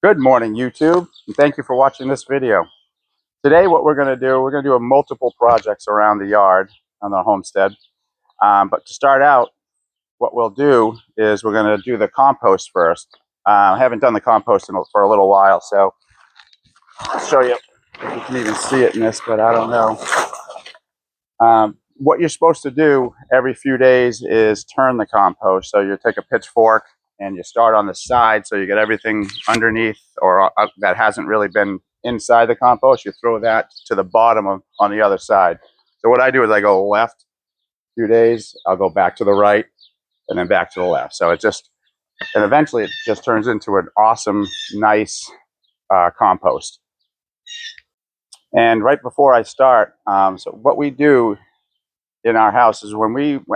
Good morning, YouTube, and thank you for watching this video. Today what we're going to do a multiple projects around the yard on the homestead. But to start out, what we'll do is we're going to do the compost first. I haven't done the compost for a little while, so I'll show you if you can even see it in this, but I don't know. What you're supposed to do every few days is turn the compost. So you take a pitchfork and you start on the side so you get everything underneath or that hasn't really been inside the compost. You throw that to the bottom on the other side. So what I do is I go left a few days, I'll go back to the right, and then back to the left. So and eventually it just turns into an awesome, nice compost. And right before I start, so what we do in our house is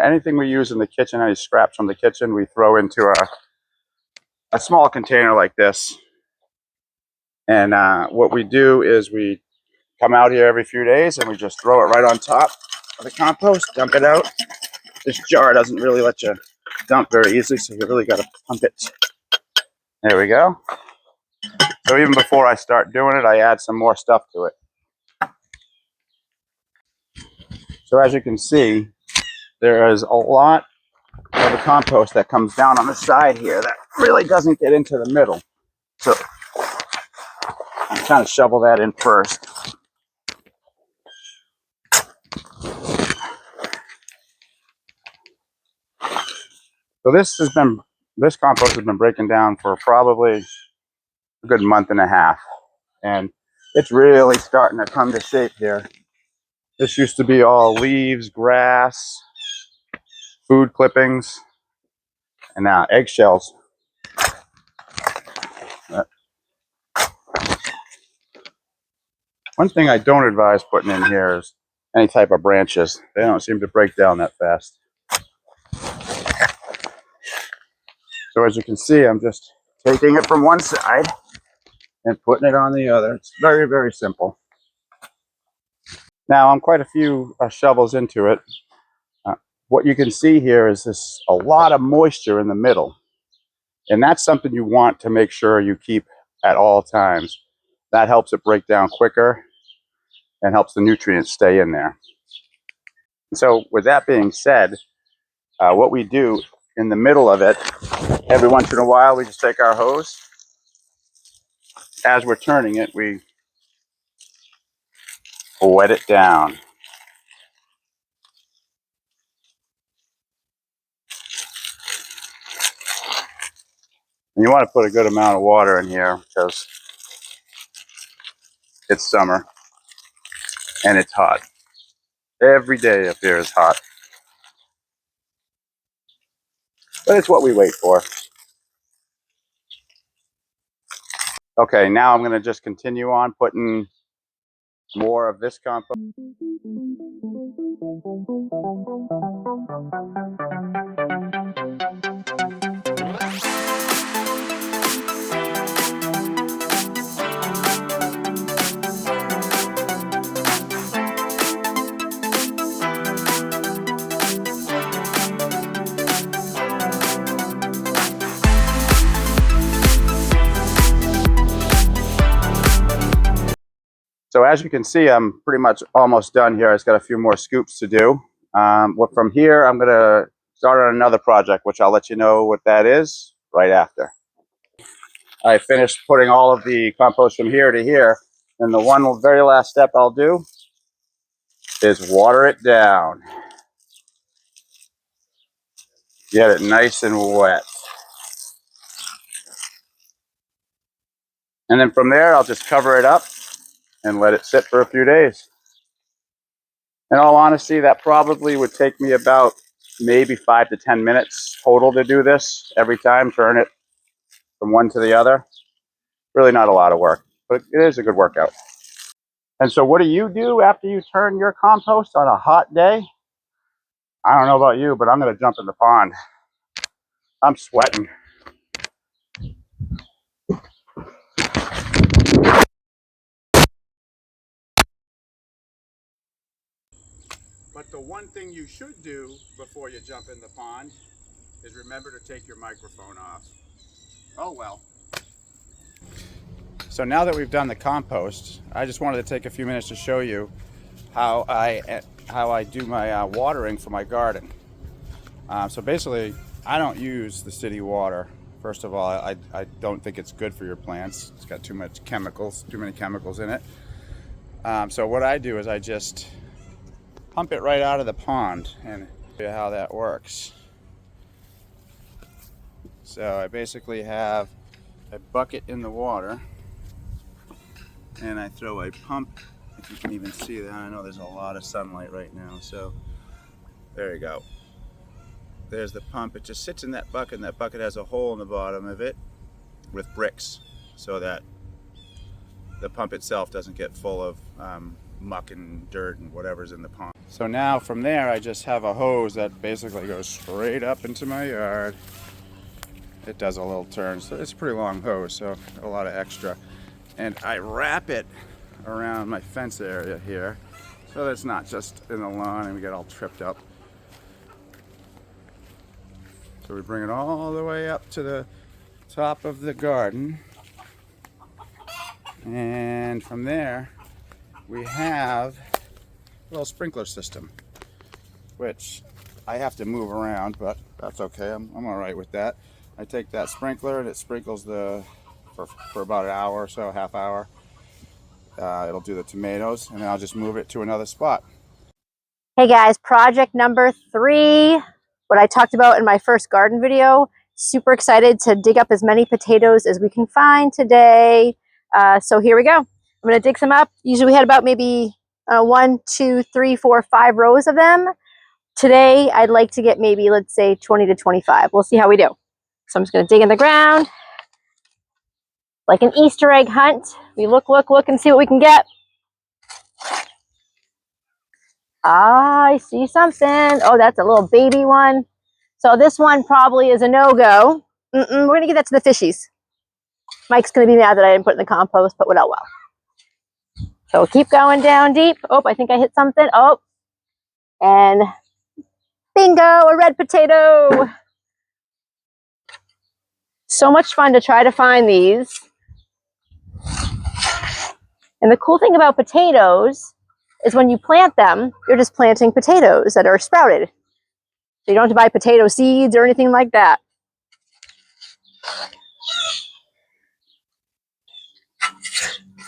anything we use in the kitchen, any scraps from the kitchen, we throw into a small container like this. And what we do is we come out here every few days and we just throw it right on top of the compost, dump it out. This jar doesn't really let you dump very easily, so you really got to pump it. There we go. So even before I start doing it, I add some more stuff to it. So as you can see, there is a lot of the compost that comes down on the side here that really doesn't get into the middle. So I'm trying to shovel that in first. So this compost has been breaking down for probably a good month and a half, and it's really starting to come to shape here. This used to be all leaves, grass, food clippings, and now eggshells. One thing I don't advise putting in here is any type of branches. They don't seem to break down that fast. So as you can see, I'm just taking it from one side and putting it on the other. It's very, very simple. Now I'm quite a few shovels into it. What you can see here is a lot of moisture in the middle. And that's something you want to make sure you keep at all times. That helps it break down quicker and helps the nutrients stay in there. So with that being said, what we do in the middle of it, every once in a while, we just take our hose. As we're turning it, we wet it down. And you want to put a good amount of water in here because it's summer and it's hot. Every day up here is hot. But it's what we wait for. Okay, now I'm going to just continue on putting more of this compost. So as you can see, I'm pretty much almost done here. I've got a few more scoops to do. From here, I'm going to start on another project, which I'll let you know what that is right after. I finished putting all of the compost from here to here. And the very last step I'll do is water it down. Get it nice and wet. And then from there, I'll just cover it up and let it sit for a few days. In all honesty, that probably would take me about maybe 5 to 10 minutes total to do this every time, turn it from one to the other. Really not a lot of work, but it is a good workout. And so what do you do after you turn your compost on a hot day? I don't know about you, but I'm going to jump in the pond. I'm sweating. But the one thing you should do before you jump in the pond is remember to take your microphone off. Oh well. So now that we've done the compost, I just wanted to take a few minutes to show you how I do my watering for my garden. So basically, I don't use the city water. First of all, I don't think it's good for your plants. It's got too many chemicals in it. So what I do is I just pump it right out of the pond, and show you how that works. So I basically have a bucket in the water, and I throw a pump, if you can even see that. I know there's a lot of sunlight right now, so there you go. There's the pump. It just sits in that bucket, and that bucket has a hole in the bottom of it with bricks so that the pump itself doesn't get full of muck and dirt and whatever's in the pond. So now from there, I just have a hose that basically goes straight up into my yard. It does a little turn, so it's a pretty long hose, so a lot of extra. And I wrap it around my fence area here, so that it's not just in the lawn and we get all tripped up. So we bring it all the way up to the top of the garden. And from there, we have a little sprinkler system, which I have to move around, but that's okay. I'm all right with that. I take that sprinkler and it sprinkles for about an hour or so, half hour. It'll do the tomatoes, and then I'll just move it to another spot. Hey guys, project number 3, what I talked about in my first garden video. Super excited to dig up as many potatoes as we can find today. So here we go. I'm gonna dig some up. Usually we had about maybe 1, 2, 3, 4, 5 rows of them. Today, I'd like to get maybe, let's say 20 to 25. We'll see how we do. So I'm just gonna dig in the ground. Like an Easter egg hunt. We look, and see what we can get. I see something. Oh, that's a little baby one. So this one probably is a no-go. We're going to give that to the fishies. Mike's going to be mad that I didn't put it in the compost, but oh well. So we'll keep going down deep. Oh, I think I hit something. Oh, and bingo, a red potato. So much fun to try to find these. And the cool thing about potatoes is when you plant them, you're just planting potatoes that are sprouted. So you don't have to buy potato seeds or anything like that.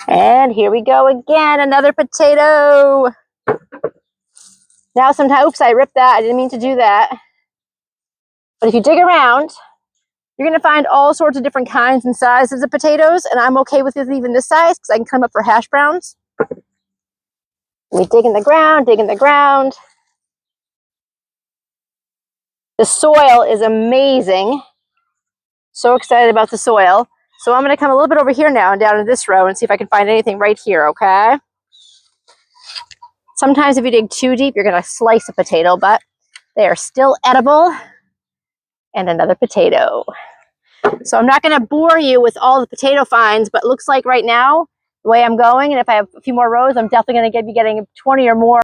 And here we go again, another potato. Now sometimes, oops, I ripped that. I didn't mean to do that. But if you dig around, you're gonna find all sorts of different kinds and sizes of potatoes, and I'm okay with even this size because I can come up for hash browns. We dig in the ground, dig in the ground. The soil is amazing. So excited about the soil. So I'm gonna come a little bit over here now and down to this row and see if I can find anything right here, okay? Sometimes if you dig too deep, you're gonna slice a potato, but they are still edible. And another potato. So I'm not gonna bore you with all the potato finds, but it looks like right now, the way I'm going, and if I have a few more rows, I'm definitely gonna be getting 20 or more.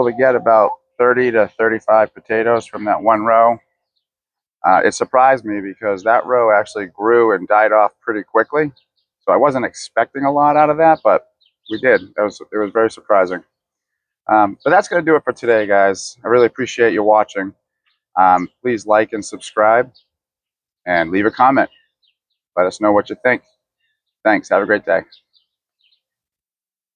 To get about 30 to 35 potatoes from that one row. It surprised me because that row actually grew and died off pretty quickly. So I wasn't expecting a lot out of that, but we did. It was very surprising. But that's going to do it for today, guys. I really appreciate you watching. Please like and subscribe and leave a comment. Let us know what you think. Thanks. Have a great day.